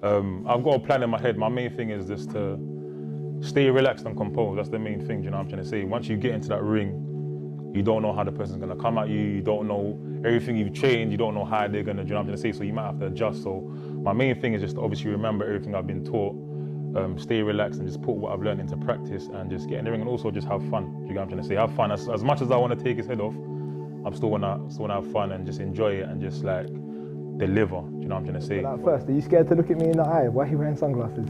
I've got a plan in my head. My main thing is just to stay relaxed and composed. That's the main thing, do you know what I'm trying to say? Once you get into that ring, you don't know how the person's gonna come at you, you don't know everything you've trained, you don't know how they're gonna, do you know what I'm trying to say? So you might have to adjust. So my main thing is just to obviously remember everything I've been taught, stay relaxed and just put what I've learned into practice and just get in the ring and also just have fun. Do you know what I'm trying to say? Have fun. As much as I want to take his head off, I'm still wanna have fun and just enjoy it and just like deliver. Do you know what I'm trying to say? But first, are you scared to look at me in the eye? Why are you wearing sunglasses?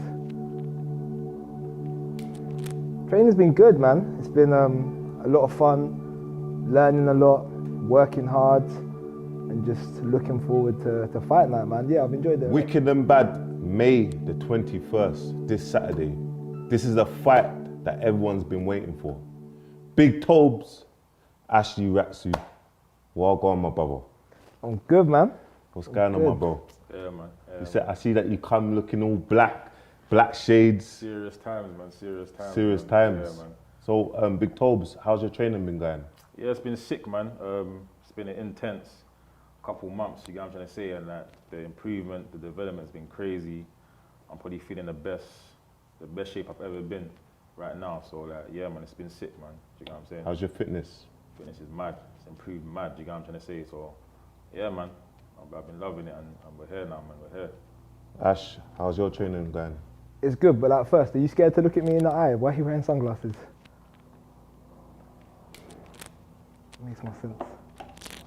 Training's been good, man. It's been a lot of fun, learning a lot, working hard, and just looking forward to fight night, man. Yeah, I've enjoyed it. Wicked and Bad, May the 21st, this Saturday. This is a fight that everyone's been waiting for. Big TOBZ, Ashley RAK-SU. Well gone, my brother. I'm good, man. What's going on, my bro? Yeah, man. Yeah, You said, I see that you come looking all black shades. serious times, man. Serious man. times. Yeah, man. So, Big TOBZ, how's your training been going? Yeah, it's been sick, man. It's been an intense couple months, you get what I'm trying to say, and like the improvement, the development's been crazy. I'm probably feeling the best shape I've ever been right now. So like, yeah, man, it's been sick, man. Do you get what I'm saying? How's your fitness? Fitness is mad. It's improved mad. Do you get what I'm trying to say? So, yeah, man. I've been loving it, and we're here now, man. We're here. Ash, how's your training going? It's good, but like first, are you scared to look at me in the eye? Why are you wearing sunglasses? Makes more sense.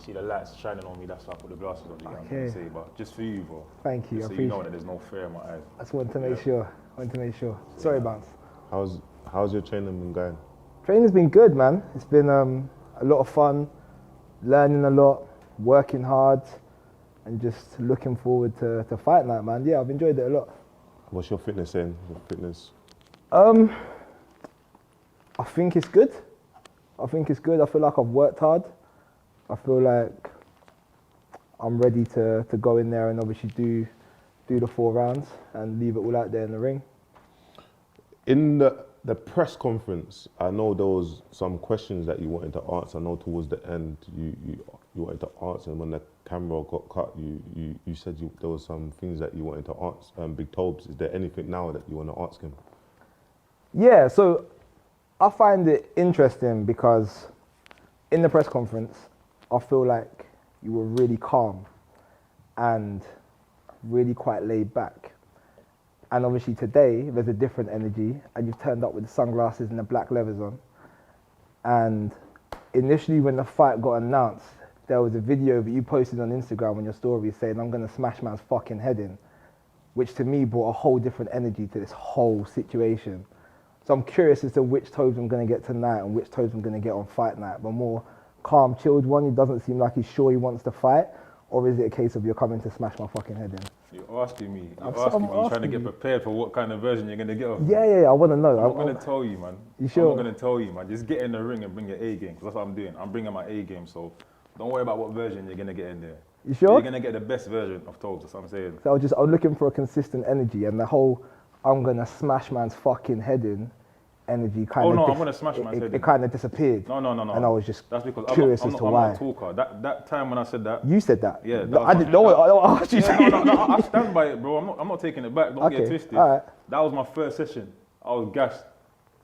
See the lights shining on me, that's why I put the glasses on, you get what I'm trying to say. But just for you, bro. Thank you, Just I so you know appreciate that there's no fear in my eyes. I just wanted to make sure. Sorry, Bounce. How's your training been going? Training's been good, man. It's been a lot of fun, learning a lot, working hard, and just looking forward to fight night, man. Yeah, I've enjoyed it a lot. What's your fitness saying? Your fitness? I think it's good. I feel like I've worked hard. I feel like I'm ready to go in there and obviously do the 4 rounds and leave it all out there in the ring. In the press conference, I know there was some questions that you wanted to answer. I know towards the end you wanted to answer, and when the camera got cut, you said there was some things that you wanted to answer. Big TOBZ, is there anything now that you want to ask him? Yeah, so I find it interesting because in the press conference, I feel like you were really calm and really quite laid back. And obviously today, there's a different energy, and you've turned up with the sunglasses and the black leathers on. And initially when the fight got announced, there was a video that you posted on Instagram on your story saying, I'm gonna smash man's fucking head in, which to me brought a whole different energy to this whole situation. So I'm curious as to which TOBZ I'm gonna get tonight and which TOBZ I'm gonna get on fight night. The more calm, chilled one, he doesn't seem like he's sure he wants to fight, or is it a case of you're coming to smash my fucking head in? You're asking me. You're trying to get prepared for what kind of version you're going to get of me. Yeah, I want to know. I'm not going to tell you, man. You sure? I'm not going to tell you, man. Just get in the ring and bring your A game, because that's what I'm doing. I'm bringing my A game, so don't worry about what version you're going to get in there. You sure? You're going to get the best version of TOBZ, that's what I'm saying. So I was looking for a consistent energy, and the whole I'm going to smash man's fucking head in energy kind of... Oh no, I'm going to smash man's head in. It kind of disappeared. No. And I was just that's because curious I'm as not, to I'm why. not a talker. That time when I said that... You said that? Yeah. I didn't know what I asked you to say. No, I stand by it, bro. I'm not taking it back. Don't get it twisted. All right. That was my first session. I was gassed.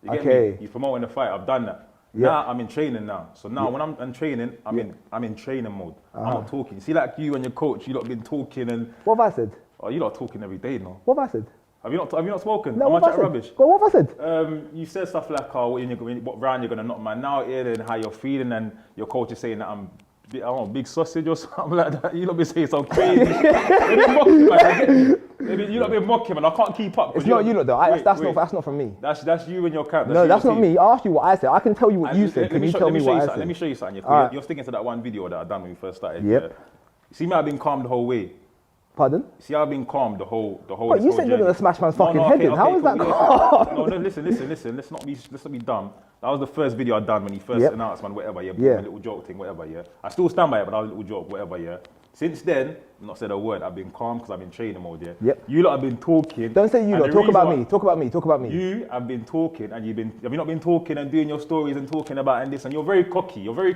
You get Okay. me? You promoting the fight. I've done that. Yeah. Now I'm in training now. So now when I'm in training, I'm in training mode. I'm not talking. See, like you and your coach, you lot been talking and... What have I said? Oh, you lot talking every day, no? What have I said? Have you not spoken? No, Am I what have I chatting said? rubbish? Well, what have I said? You said stuff like, what round you're gonna knock man out in and how you're feeling, and your coach is saying that I'm, I don't know, big sausage or something like that. You lot been saying something crazy. They've been mocking, man. You lot been mocking, man. I can't keep up. It's not you lot though. That's not from me. That's you and your camp. No, that's not me. I asked you what I said. I can tell you what you said. Can you tell me what I said? Let me show you something. You're sticking to that one video that I done when we first started. Yep. Yeah. See me, I've been calm the whole way. Pardon? See, I've been calm the whole. But you said you're gonna smash man's fucking head in. How is that calm? No, listen. Let's not be dumb. That was the first video I done when he first announced, man. Whatever, yeah. A little joke thing, whatever, yeah. I still stand by it, but that was a little joke, whatever, yeah. Since then, I've not said a word. I've been calm because I've been training mode, yeah. Yep. You lot have been talking. Don't say you lot. Talk about me. Talk about me. You have been talking, and have you not been talking and doing your stories and talking about and this, and you're very cocky. I'm very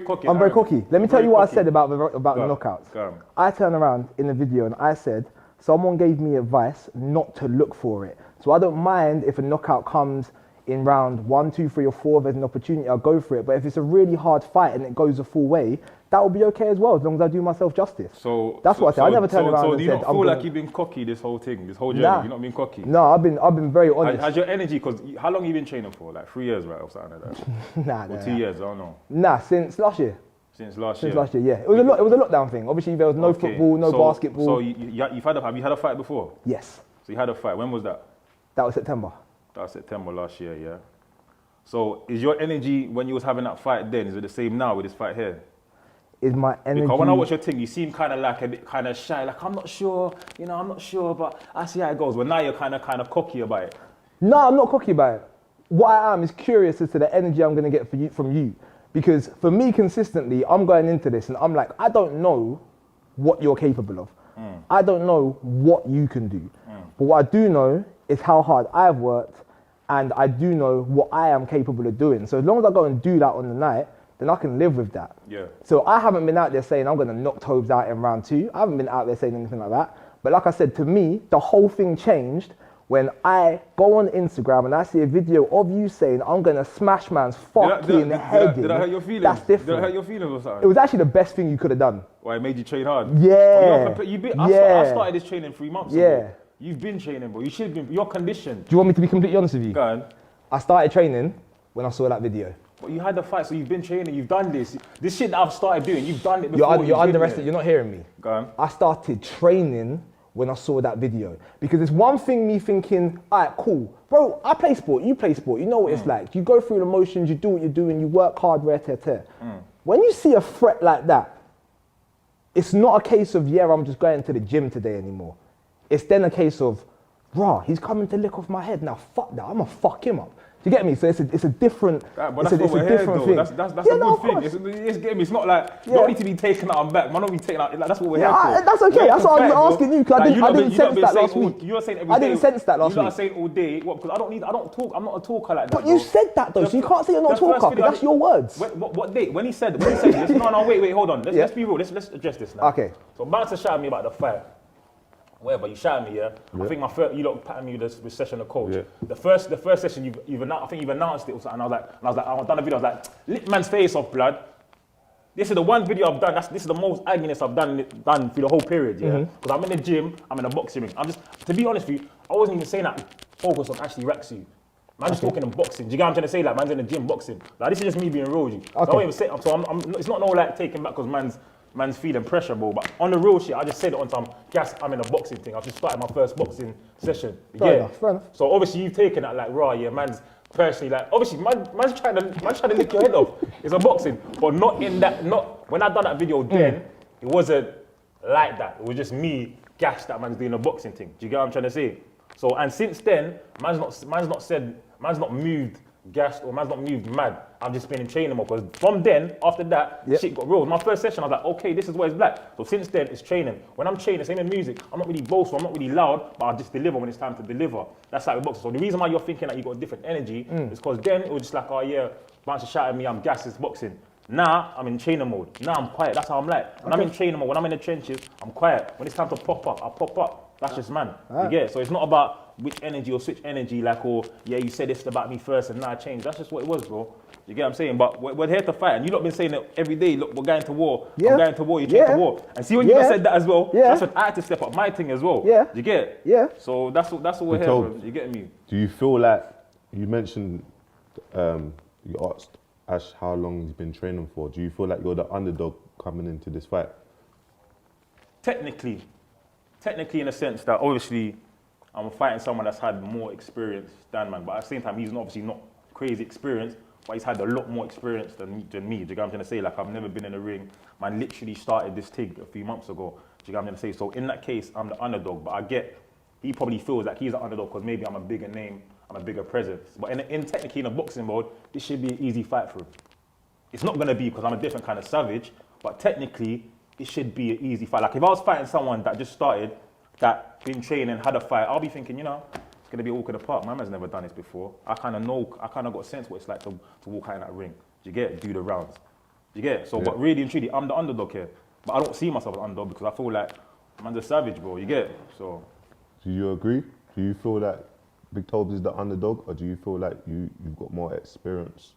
cocky. Let me tell you what I said about the knockouts. Go on. I turned around in the video and I said, someone gave me advice not to look for it. So I don't mind if a knockout comes in round 1, 2, 3, or 4, there's an opportunity, I'll go for it. But if it's a really hard fight and it goes the full way, that will be okay as well, as long as I do myself justice. So that's what I say. I never turn around so and do you said, not feel like you've been cocky this whole thing, this whole journey? Nah. You've not been cocky? No, I've been very honest. Has your energy, because how long have you been training for? Like 3 years, right, or something like that? Nah, or 2 years, I don't know. Nah, since last year. Since last year, yeah. It was a lockdown thing. Obviously, there was no football, no basketball. So have you had a fight before? Yes. So you had a fight. When was that? That was September. That was September last year, yeah. So is your energy when you was having that fight then, is it the same now with this fight here? Is my energy... Because when I watch your thing, you seem kind of like a bit kind of shy, like I'm not sure, I'm not sure, but I see how it goes. But now you're kind of cocky about it. No, I'm not cocky about it. What I am is curious as to the energy I'm going to get from you. Because for me, consistently, I'm going into this and I'm like, I don't know what you're capable of. I don't know what you can do. But what I do know is how hard I've worked, and I do know what I am capable of doing. So as long as I go and do that on the night, then I can live with that. Yeah. So I haven't been out there saying I'm going to knock TOBZ out in round 2. I haven't been out there saying anything like that. But like I said, to me, the whole thing changed when I go on Instagram and I see a video of you saying I'm going to smash man's fucking head in. Did I hurt your feelings? That's different. Did I hurt your feelings or something? It was actually the best thing you could have done. Why, it made you train hard? Yeah. I started this training 3 months ago. Yeah. You've been training, bro. You should have been. You're conditioned. Do you want me to be completely honest with you? Go on. I started training when I saw that video. But you had the fight, so you've been training. You've done this. This shit that I've started doing, you've done it before. You're underestimating. You're not hearing me. Go on. I started training when I saw that video. Because it's one thing me thinking, all right, cool. Bro, I play sport, you play sport. You know what it's like. You go through the motions, you do what you're doing, you work hard, When you see a threat like that, it's not a case of, yeah, I'm just going to the gym today anymore. It's then a case of, rah, he's coming to lick off my head. Now, fuck that. I'm going to fuck him up. Do you get me? So it's a different, but that's a different thing. That's a good thing. It's not like, you don't need to be taken out and back. Man, don't be taken out. Like, that's what we're here for. That's okay. That's what I was asking you, because I didn't sense that last week. You were saying every day. I didn't sense that last week. You are saying all day. What? Because I don't talk. I'm not a talker like that. But you said that though, so you can't say you're not a talker, because that's your words. What day? When he said this, no, wait, hold on. Let's be real. Let's address this now. Okay. So Bouncer shouted at me about the fight. Whatever, you shouted at me, yeah? I think you lot patted me with this session of coach. Yeah. The first session, I think you've announced it or something, and I was like, I've done a video, I was like, lick man's face off, blood. This is the one video I've done, this is the most agoniest I've done through the whole period, yeah? Because I'm in the gym, I'm in a boxing ring. To be honest with you, I wasn't even saying that focus on actually RAK-SU. Man, just talking in boxing. Do you get what I'm trying to say? Like, man's in the gym boxing. Like, this is just me being real, G. So I don't even say, it's not no like taking back because man's feeling pressure, bro. But on the real shit, I just said it on some I'm in a boxing thing. I just started my first boxing session. Fair enough. So obviously you've taken that like raw, yeah, man's personally like obviously man's trying to lick your head off. It's a boxing. But not when I done that video then, it wasn't like that. It was just me gassed that man's doing a boxing thing. Do you get what I'm trying to say? So and since then, man's not moved gassed or man's not moved mad. I've just been in training more because from then, after that, shit got real. My first session, I was like, okay, this is what it's like. So since then, it's training. When I'm training, same in music, I'm not really boastful, I'm not really loud, but I just deliver when it's time to deliver. That's like with boxing. So the reason why you're thinking that you got a different energy is because then it was just like, oh yeah, bunch of shout at me, I'm gassed, it's boxing. Now I'm in training mode. Now I'm quiet. That's how I'm like. When I'm in training mode, when I'm in the trenches, I'm quiet. When it's time to pop up, I pop up. That's just man. You get it? So it's not about which energy or switch energy, like, or yeah, you said this about me first and now I changed. That's just what it was, bro. You get what I'm saying? But we're here to fight, and you lot been saying it every day. Look, we're going to war. Yeah. I'm going to war. You're going to war. And see when you said that as well. Yeah. That's when I had to step up my thing as well. Yeah. You get it? Yeah. So that's what we're here, bro. You get me? Do you feel like you mentioned you asked Ash how long he's been training for? Do you feel like you're the underdog coming into this fight? Technically in a sense that obviously I'm fighting someone that's had more experience than man, but at the same time he's obviously not crazy experienced, but he's had a lot more experience than me. Do you get what I'm trying to say? Like, I've never been in a ring. Man literally started this thing a few months ago. Do you get what I'm trying to say? So in that case, I'm the underdog, but I get he probably feels like he's the underdog because maybe I'm a bigger name, I'm a bigger presence. But technically in a boxing mode, this should be an easy fight for him. It's not gonna be because I'm a different kind of savage, but technically it should be an easy fight. Like if I was fighting someone that just started, that been training, had a fight, I'll be thinking, it's gonna be a walk in the park. My man's never done this before. I kind of got a sense what it's like to walk out in that ring. Do you get it? Do the rounds. Do you get it? So, but really and truly, I'm the underdog here. But I don't see myself as an underdog because I feel like man's a savage, bro. You get it? So. Do you agree? Do you feel like Big TOBZ is the underdog, or do you feel like you've got more experience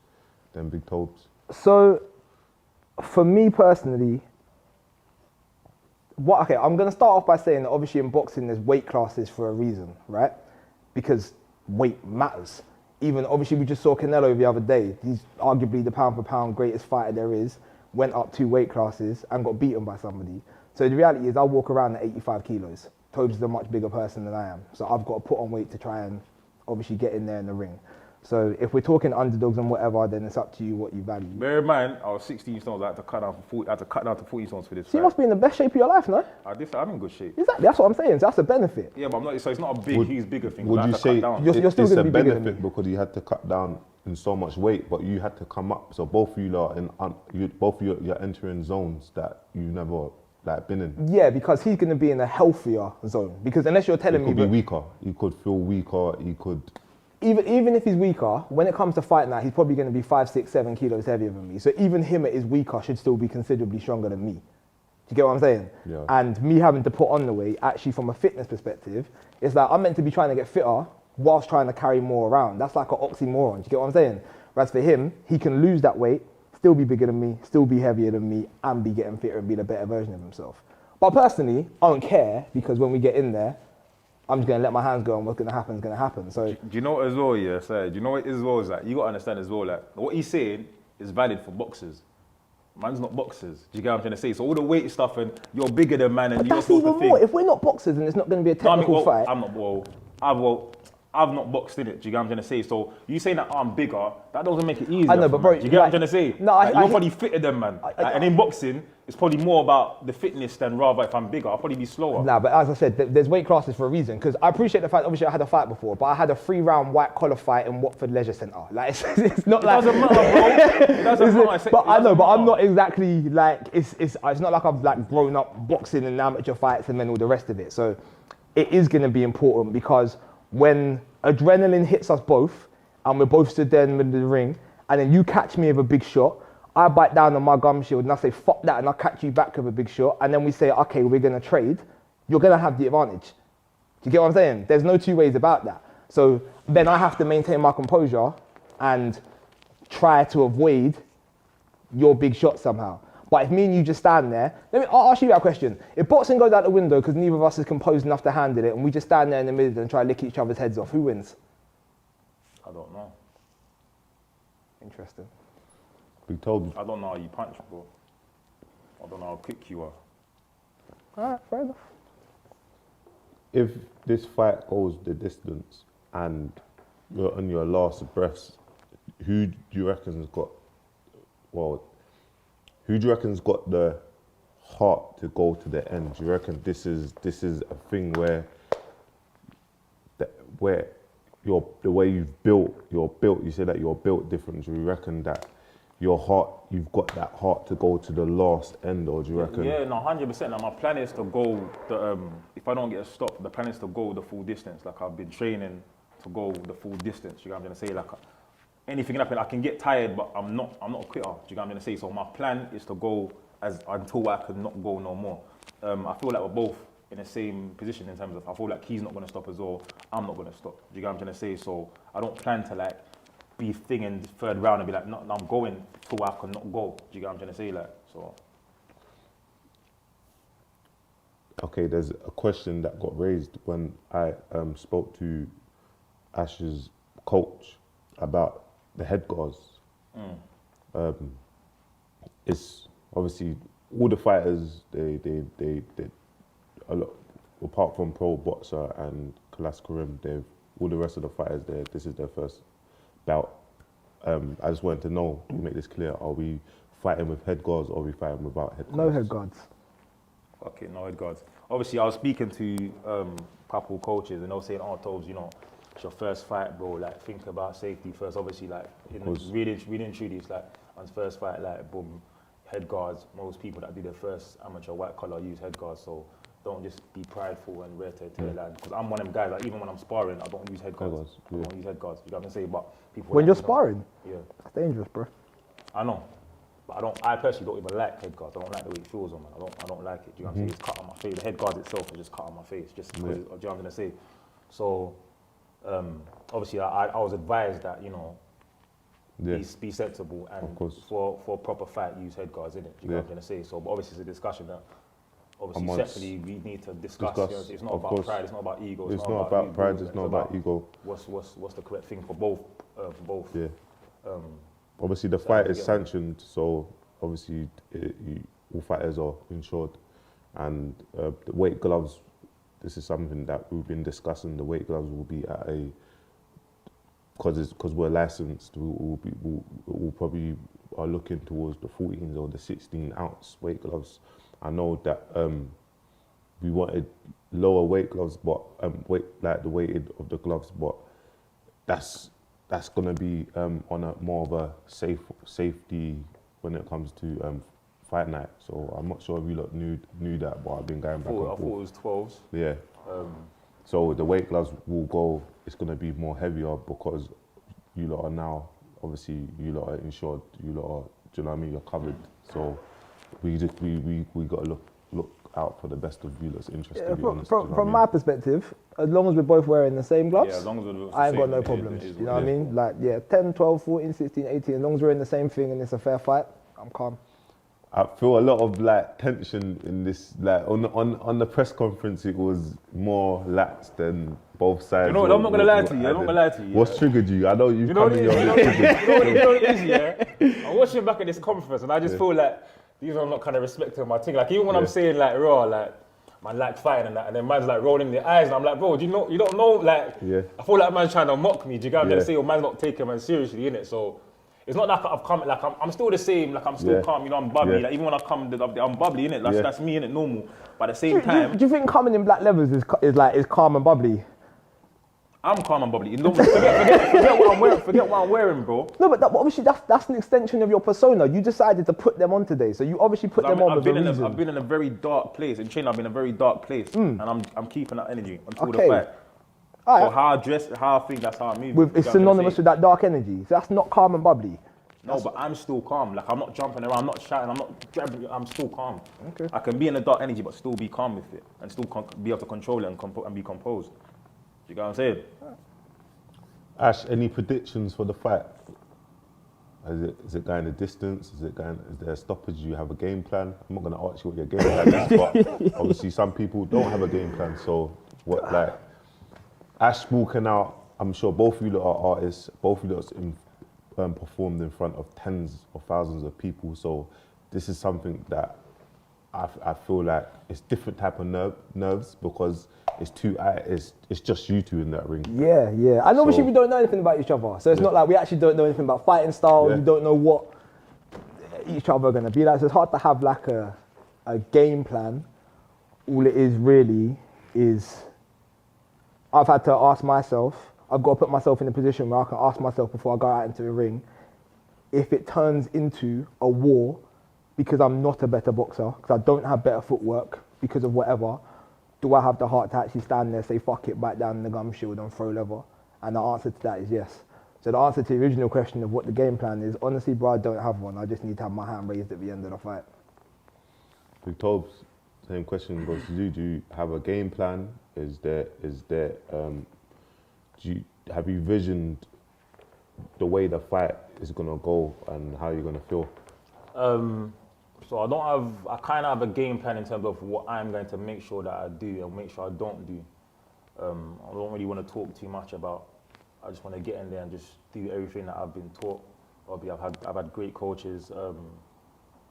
than Big TOBZ? So, for me personally, I'm going to start off by saying that obviously in boxing there's weight classes for a reason, right? Because weight matters. Even obviously we just saw Canelo the other day. He's arguably the pound for pound greatest fighter there is, went up 2 weight classes and got beaten by somebody. So the reality is I walk around at 85 kilos. TOBZ is a much bigger person than I am. So I've got to put on weight to try and obviously get in there in the ring. So if we're talking underdogs and whatever, then it's up to you what you value. Bear in mind, I was 16 stones. I had to cut down to 40 stones for this. So you must be in the best shape of your life, no? I'm in good shape. Exactly, that's what I'm saying. So that's a benefit. Yeah, but I'm not. So it's not a big, huge, bigger thing. Would you say you're still it's going to a be bigger than benefit me? because you had to cut down in so much weight, but you had to come up? So both of you are both of you you're entering zones that you never been in. Yeah, because he's going to be in a healthier zone. Because unless you're telling me, he could be weaker. He could feel weaker. He could. Even if he's weaker, when it comes to fight night, he's probably going to be 5, 6, 7 kilos heavier than me. So even him at his weaker should still be considerably stronger than me. Do you get what I'm saying? Yeah. And me having to put on the weight, actually from a fitness perspective, it's like I'm meant to be trying to get fitter whilst trying to carry more around. That's like an oxymoron. Do you get what I'm saying? Whereas for him, he can lose that weight, still be bigger than me, still be heavier than me, and be getting fitter and be the better version of himself. But personally, I don't care because when we get in there, I'm just going to let my hands go and what's going to happen is going to happen. So, Do you know what as well, yeah, sir? Do you know what as well is like, you got to understand as well, like, what he's saying is valid for boxers. Man's not boxers. Do you get what I'm trying to say? So all the weight stuff and you're bigger than man and but you're that's supposed even to more. think. If we're not boxers and it's not going to be a technical fight. I've not boxed in it. Do you get what I'm trying to say? So you saying that I'm bigger, that doesn't make it easier. I know, but bro, do you get what I'm trying to say? No, you're probably fitter than man. And in boxing, it's probably more about the fitness than rather if I'm bigger, I'll probably be slower. Nah, but as I said, there's weight classes for a reason. Because I appreciate the fact, obviously, I had a fight before, but I had a 3-round white collar fight in Watford Leisure Centre. Like, it's not like. It doesn't matter, bro. It doesn't matter. But I know, but I'm not exactly like. It's not like I've like grown up boxing and amateur fights and then all the rest of it. So it is going to be important because when adrenaline hits us both and we're both stood there in the middle of the ring, and then you catch me with a big shot. I bite down on my gum shield and I say, fuck that, and I'll catch you back with a big shot. And then we say, okay, we're going to trade. You're going to have the advantage. Do you get what I'm saying? There's no two ways about that. So then I have to maintain my composure and try to avoid your big shot somehow. But if me and you just stand there, I'll ask you that question. If boxing goes out the window because neither of us is composed enough to handle it and we just stand there in the middle and try to lick each other's heads off, who wins? I don't know. Interesting. Big TOBZ. I don't know how you punch, bro. I don't know how quick you are. All right, fair enough. If this fight goes the distance and you're on your last breaths, who do you reckon's got the heart to go to the end? Do you reckon this is a thing where you're the way you're built, you say that you're built different. Do you reckon that you've got that heart to go to the last end, or do you reckon? Yeah, no, 100%. Now my plan is to go if I don't get a stop, the plan is to go the full distance. Like I've been training to go the full distance. You know what I'm gonna say? Like anything can happen. I can get tired, but I'm not a quitter. Do you know what I'm gonna say? So my plan is to go until I can not go no more. I feel like we're both in the same position in terms of I feel like he's not gonna stop as well. I'm not gonna stop. Do you know what I'm trying to say? So I don't plan to like be thinging third round and be like, no, I'm going till I can not go. Do you get what I'm trying to say? Like, so. Okay, there's a question that got raised when I spoke to Ash's coach about the head guards. It's obviously all the fighters, they a lot, apart from Pro Boxer and Kalas Karim, all the rest of the fighters, this is their first bout. I just wanted to know, to make this clear, are we fighting with head guards or are we fighting without head guards? No head guards. Okay, no head guards. Obviously, I was speaking to a couple coaches and they were saying, oh, TOBZ, you know, it's your first fight, bro, like, think about safety first. Obviously, like, really and truly, it's like, on his first fight, like, boom, head guards. Most people that do their first amateur white collar use head guards, so don't just be prideful and rear to your lad. Because I'm one of them guys, like, even when I'm sparring, I don't use head guards. I don't use head guards, you know what I'm saying? But people When like, you're you know, sparring? yeah. That's dangerous, bro. I know. But I personally don't even like head guards. I don't like the way it feels on, man. I don't like it. Do you know what I'm saying? It's cut on my face. The head guard itself is just cut on my face, just because, do you know what I'm gonna say? So, obviously, I was advised that, you know, be sensible and for a proper fight, use head guards, innit? Do you know what I'm gonna say? So, but obviously, it's a discussion that obviously separately we need to discuss. You know, it's not about pride, it's not about ego. It's not about pride, it's not about ego. What's the correct thing for both? Yeah. Obviously, the fight is sanctioned, so obviously all fighters are insured. And the weight gloves, this is something that we've been discussing. The weight gloves will be at a, because we're licensed, we'll probably are looking towards the 14s or the 16-ounce weight gloves. I know that we wanted lower weight gloves, but like the weighted of the gloves, but that's gonna be on a more of a safety when it comes to fight night. So I'm not sure if you lot knew that, but I've been going back and forth. I thought it was 12s. Yeah. So the weight gloves will go. It's gonna be more heavier because you lot are now, obviously you lot are insured. You lot are, do you know what I mean? You're covered. So we gotta look out for the best of you lot's interest. Yeah, from my perspective, as long as we're both wearing the same gloves, as long as we're I ain't got no problems. You know what I mean? Like, 10, 12, 14, 16, 18, as long as we're in the same thing and it's a fair fight, I'm calm. I feel a lot of like tension in this, like on the press conference. It was more lax than both sides. You know what? I'm not gonna lie to you. I'm not gonna lie to you. What's triggered you? I know you've come in. You know what it is, yeah. I'm watching back at this conference and I just feel like these are not kind of respecting my thing. Like even when I'm saying like raw, like man like fighting and that, and then man's like rolling their eyes, and I'm like, bro, do you don't know? Like I feel like man's trying to mock me. Do you get what I'm gonna say? Or man's not taking man seriously, innit? So. It's not like I've come, like I'm still the same, like I'm still calm, you know, I'm bubbly. Like even when I come, I'm bubbly, innit? That's me, innit, normal. But at the same time... Do you think coming in black levers is calm and bubbly? I'm calm and bubbly. Forget what I'm wearing, bro. No, but obviously that's an extension of your persona. You decided to put them on today, so you obviously put them on with a reason. I've been in a very dark place. In training, I've been in a very dark place. And I'm keeping that energy until the fight. So how I dress, how I think, that's how I move. It's synonymous with that dark energy. So that's not calm and bubbly. No, but I'm still calm. Like I'm not jumping around, I'm not shouting, I'm not grabbing. I'm still calm. Okay. I can be in the dark energy, but still be calm with it, and still be able to control it and be composed. You get what I'm saying? Ash, any predictions for the fight? Is it going the distance? Is there a stoppage? Do you have a game plan? I'm not going to ask you what your game plan is, but obviously some people don't have a game plan. So what, like Ash walking out? I'm sure both of you lot are artists. Both of you lot performed in front of tens of thousands of people. So this is something that I feel like it's different type of nerves because it's just you two in that ring. Yeah. And obviously we don't know anything about each other. So it's not like we actually don't know anything about fighting styles. We don't know what each other are going to be like. So it's hard to have like a game plan. All it is really is I've had to ask myself, I've got to put myself in a position where I can ask myself before I go out into the ring, if it turns into a war because I'm not a better boxer, because I don't have better footwork because of whatever, do I have the heart to actually stand there, say fuck it, back down the gum shield and throw leather? And the answer to that is yes. So the answer to the original question of what the game plan is, honestly, bro, I don't have one. I just need to have my hand raised at the end of the fight. Big TOBZ, same question goes to you. Do you have a game plan? Have you visioned the way the fight is gonna go and how you're gonna feel? So I kind of have a game plan in terms of what I'm going to make sure that I do and make sure I don't do. I don't really want to talk too much about. I just want to get in there and just do everything that I've been taught. I've had great coaches. I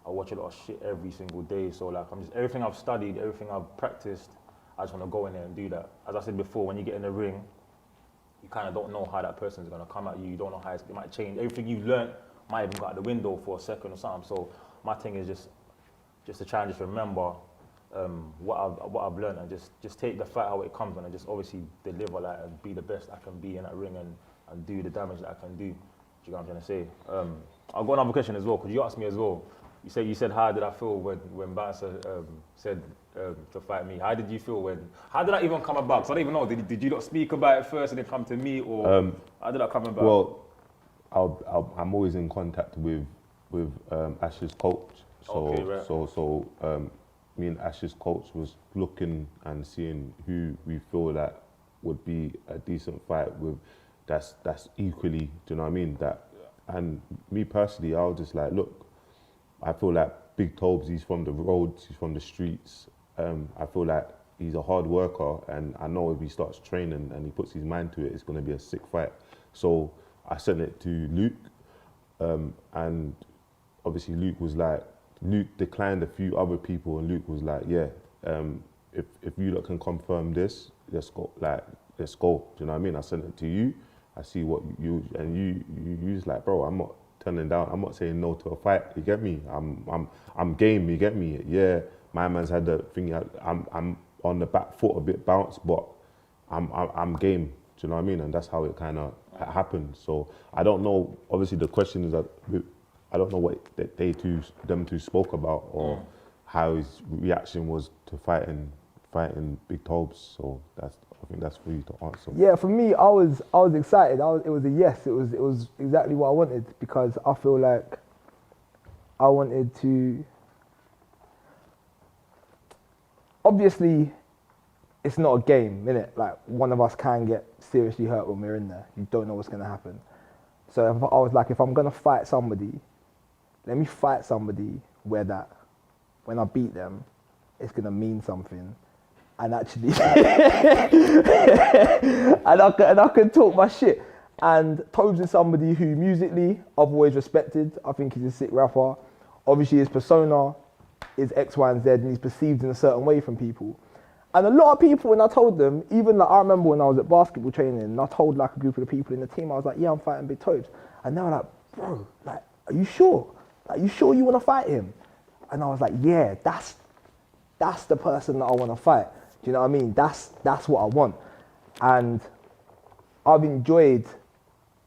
watch a lot of shit every single day. So like everything I've studied, everything I've practiced, I just want to go in there and do that. As I said before, when you get in the ring, you kind of don't know how that person's going to come at you. You don't know how it might change. Everything you've learned might even go out the window for a second or something. So my thing is just to try and just remember what I've learned and just take the fight how it comes and just obviously deliver that and be the best I can be in that ring and do the damage that I can do. Do you know what I'm trying to say? I've got another question as well, because you asked me as well. You said how did I feel when Bouncer said to fight me? How did you feel how did that even come about? Because I don't even know, did you not speak about it first and then come to me, or how did that come about? Well, I'm always in contact with with Ash's coach. So Okay, right. me and Ash's coach was looking and seeing who we feel that would be a decent fight with. That's equally. Do you know what I mean? And me personally, I was just like, look, I feel like Big TOBZ, he's from the roads, he's from the streets. I feel like he's a hard worker, and I know if he starts training and he puts his mind to it, it's going to be a sick fight. So I sent it to Luke, and obviously Luke declined a few other people, and Luke was like, yeah, if you lot can confirm this, let's go. Let's go. Do you know what I mean? I sent it to you. I see what you was like, bro, I'm not turning down. I'm not saying no to a fight. You get me? I'm game. You get me? Yeah, my man's had the thing. I'm on the back foot a bit bounce, but I'm game. Do you know what I mean? And that's how it kind of happened. So I don't know. Obviously, the question is that I don't know what them two spoke about, or how his reaction was to fighting Big TOBZ. So I think that's for you to answer. Yeah, for me, I was excited. It was a yes. It was exactly what I wanted, because I feel like I wanted to. Obviously, it's not a game, innit? Like, one of us can get seriously hurt when we're in there. You don't know what's gonna happen. So if I was like, if I'm gonna fight somebody, let me fight somebody where that, when I beat them, it's gonna mean something. And actually, and I can talk my shit. And TOBZ is somebody who musically I've always respected. I think he's a sick rapper. Obviously, his persona is X, Y, and Z, and he's perceived in a certain way from people. And a lot of people, when I told them, even like I remember when I was at basketball training, and I told like a group of the people in the team, I was like, yeah, I'm fighting Big TOBZ. And they were like, bro, like, are you sure? Like, you sure you want to fight him? And I was like, yeah, that's the person that I want to fight. Do you know what I mean? That's what I want. And I've enjoyed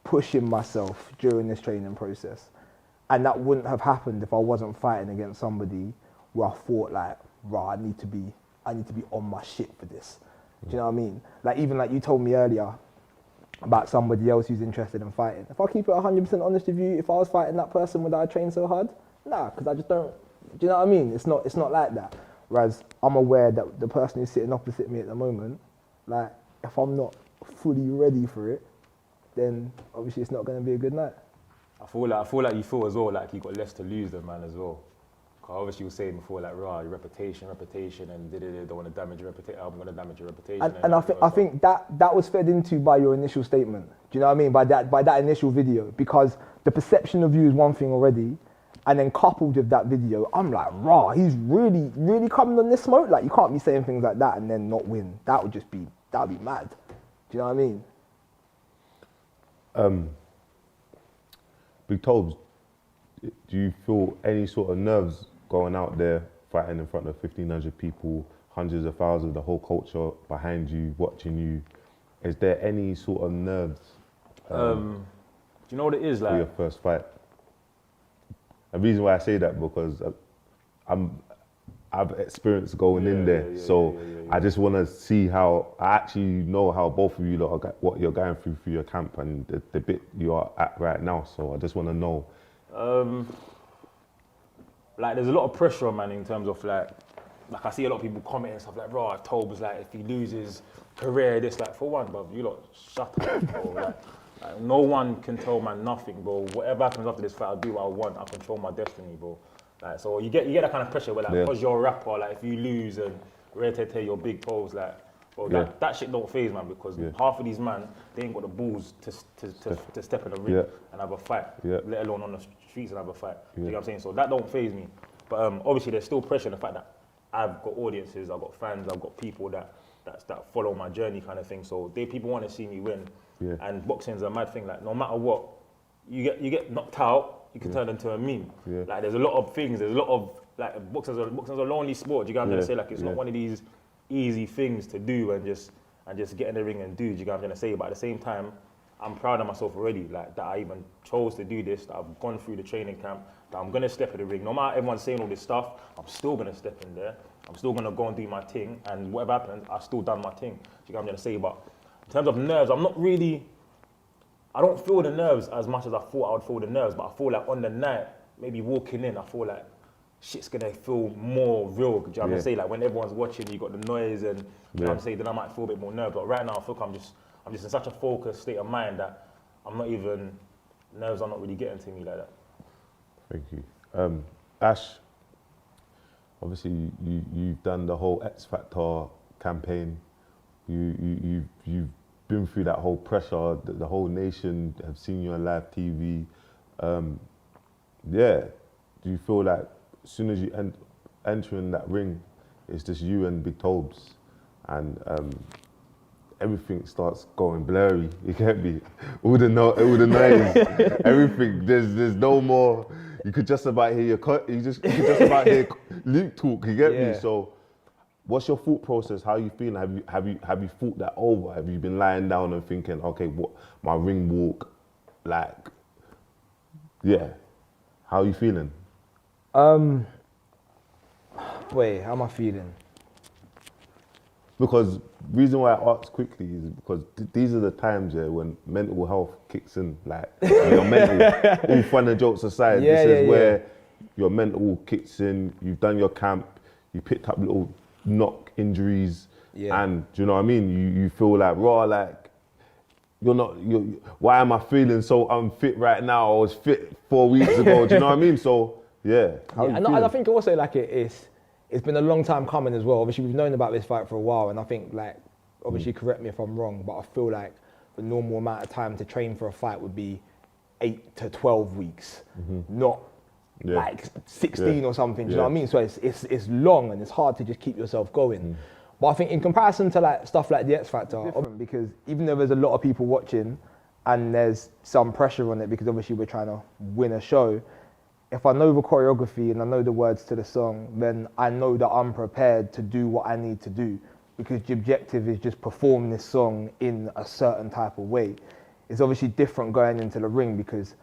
pushing myself during this training process. And that wouldn't have happened if I wasn't fighting against somebody where I thought like, right, I need to be on my shit for this. Do you know what I mean? Like, even like you told me earlier about somebody else who's interested in fighting. If I keep it 100% honest with you, if I was fighting that person, would I train so hard? Nah, because I just don't. Do you know what I mean? It's not like that. Whereas I'm aware that the person who's sitting opposite me at the moment, like, if I'm not fully ready for it, then obviously it's not going to be a good night. I feel like you feel as well like you got less to lose than man as well. Cause obviously you were saying before like, your reputation, and don't want to damage your reputation. I'm going to damage your reputation. And I think that was fed into by your initial statement. Do you know what I mean? By that initial video, because the perception of you is one thing already. And then coupled with that video, I'm like, he's really, really coming on this smoke. Like, you can't be saying things like that and then not win. That would be mad. Do you know what I mean? Big TOBZ, do you feel any sort of nerves going out there, fighting in front of 1,500 people, hundreds of thousands, the whole culture behind you, watching you? Is there any sort of nerves? Do you know what it is like? For your first fight? The reason why I say that, because I've experienced going in there, so I just want to see how, I actually know how both of you lot are, what you're going through your camp and the bit you are at right now, so I just want to know. Like, there's a lot of pressure, man, in terms of like I see a lot of people commenting and stuff like, bro, TOBZ, like, if he loses career, this, like, for one, bro, you lot shut up, bro. Like, no one can tell man nothing, bro. Whatever happens after this fight, I'll do what I want. I control my destiny, bro. Like, so you get that kind of pressure where, like, because you're a rapper, like, if you lose and you're Big TOBZ, like, bro, that shit don't faze, man, because half of these man, they ain't got the balls to step in the ring and have a fight, let alone on the streets and have a fight. You know what I'm saying? So that don't faze me. But obviously, there's still pressure in the fact that I've got audiences, I've got fans, I've got people that follow my journey, kind of thing. So people want to see me win. Yeah. And boxing's a mad thing. Like, no matter what, you get knocked out, you can turn into a meme. Yeah. Like, there's a lot of things. There's a lot of, like, boxing's a lonely sport. Do you get what I'm trying to say? Like, it's not one of these easy things to do and just get in the ring and do. Do you get what I'm trying to say? But at the same time, I'm proud of myself already. Like, that I even chose to do this. That I've gone through the training camp. That I'm gonna step in the ring. No matter everyone's saying all this stuff, I'm still gonna step in there. I'm still gonna go and do my thing. And whatever happens, I still done my thing. Do you get what I'm trying to say? But in terms of nerves, I don't feel the nerves as much as I thought I would feel the nerves, but I feel like on the night, maybe walking in, I feel like shit's gonna feel more real. Do you know what I'm gonna say? Like when everyone's watching, you got the noise, and you know what I'm saying. Then I might feel a bit more nervous. But right now, I feel like I'm just in such a focused state of mind that I'm not even nerves are not really getting to me like that. Thank you, Ash. Obviously, you've done the whole X Factor campaign. You've been through that whole pressure. The whole nation have seen you on live TV. Yeah, do you feel like as soon as you enter in that ring, it's just you and Big TOBZ, and everything starts going blurry? You get me? All the noise, everything. There's no more. You could just about hear you could just about hear Luke talk. You get me? So, what's your thought process? How are you feeling? Have you thought that over? Have you been lying down and thinking, okay, what my ring walk, like? Yeah, how are you feeling? Wait, how am I feeling? Because reason why I ask quickly is because these are the times when mental health kicks in. Like your mental, all fun and jokes aside, this is where your mental kicks in. You've done your camp, you picked up little knock injuries, and do you know what I mean? You feel like raw, like why am I feeling so unfit right now? I was fit 4 weeks ago. Do you know what I mean? So and I think also like it's been a long time coming as well. Obviously, we've known about this fight for a while, and I think, like, obviously, correct me if I'm wrong, but I feel like the normal amount of time to train for a fight would be 8 to 12 weeks, not like 16 or something. Do you know what I mean? So it's long and it's hard to just keep yourself going. But I think in comparison to like stuff like the X Factor, because even though there's a lot of people watching and there's some pressure on it, because obviously we're trying to win a show. If I know the choreography and I know the words to the song, then I know that I'm prepared to do what I need to do, because the objective is just perform this song in a certain type of way. It's obviously different going into the ring, because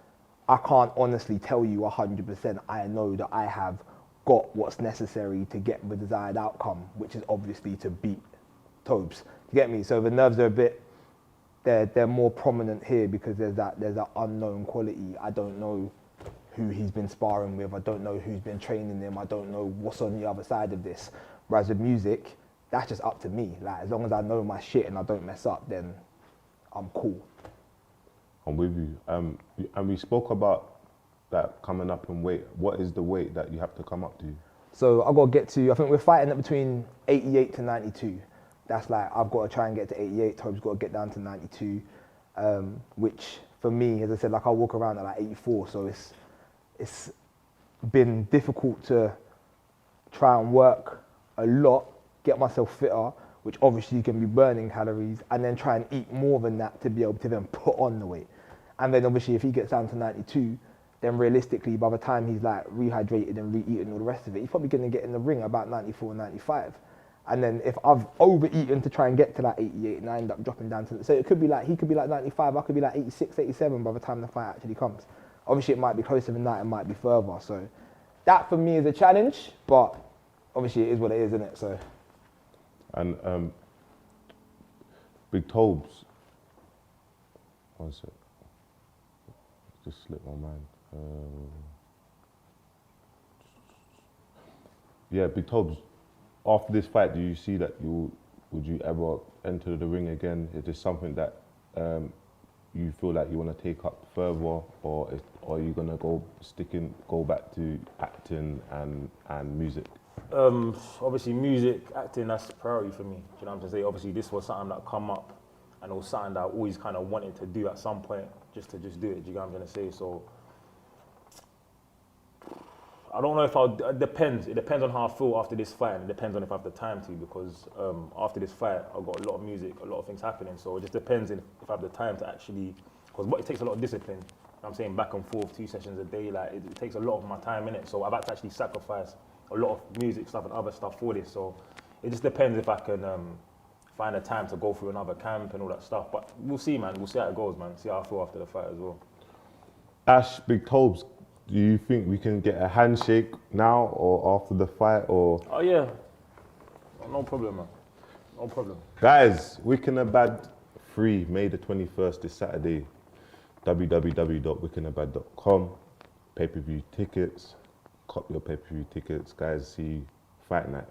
I can't honestly tell you 100% I know that I have got what's necessary to get the desired outcome, which is obviously to beat TOBZ. You get me? So the nerves are a bit, they're more prominent here, because there's that unknown quality. I don't know who he's been sparring with, I don't know who's been training him, I don't know what's on the other side of this. Whereas with music, that's just up to me. Like, as long as I know my shit and I don't mess up, then I'm cool. I'm with you. And we spoke about that coming up in weight. What is the weight that you have to come up to? So I've got to get to, I think we're fighting at between 88 to 92. That's like, I've got to try and get to 88, TOBZ's got to get down to 92, which for me, as I said, like I walk around at like 84, so it's been difficult to try and work a lot, get myself fitter, which obviously can be burning calories, and then try and eat more than that to be able to then put on the weight. And then obviously if he gets down to 92, then realistically by the time he's like rehydrated and re-eaten all the rest of it, he's probably going to get in the ring about 94, 95. And then if I've overeaten to try and get to that 88 and I end up dropping down to, so it could be like, he could be like 95, I could be like 86, 87 by the time the fight actually comes. Obviously it might be closer than that, it might be further. So that for me is a challenge, but obviously it is what it is, isn't it? So. And Big TOBZ, one sec, just slipped my mind. Yeah, Big TOBZ, after this fight, do you see that would you ever enter the ring again? Is this something that you feel like you want to take up further, or are you gonna go back to acting and music? Obviously music, acting, that's priority for me. Do you know what I'm saying? Obviously this was something that come up, and it was something that I always kind of wanted to do at some point, just to do it. Do you know what I'm gonna say? So I don't know if it depends. It depends on how I feel after this fight, and it depends on if I have the time to, because after this fight, I've got a lot of music, a lot of things happening. So it just depends if I have the time to actually, because it takes a lot of discipline. I'm saying back and forth, 2 sessions a day, like it takes a lot of my time in it. So I've had to actually sacrifice a lot of music stuff and other stuff for this. So it just depends if I can find the time to go through another camp and all that stuff. But we'll see, man. We'll see how it goes, man. See how I feel after the fight as well. Ash, Big TOBZ, do you think we can get a handshake now or after the fight, or? Oh yeah, no problem, man. No problem. Guys, Wickenabad 3, May the 21st, this Saturday. www.wickenabad.com. pay-per-view tickets. Cop your pay-per-view tickets, guys. See Fight Night.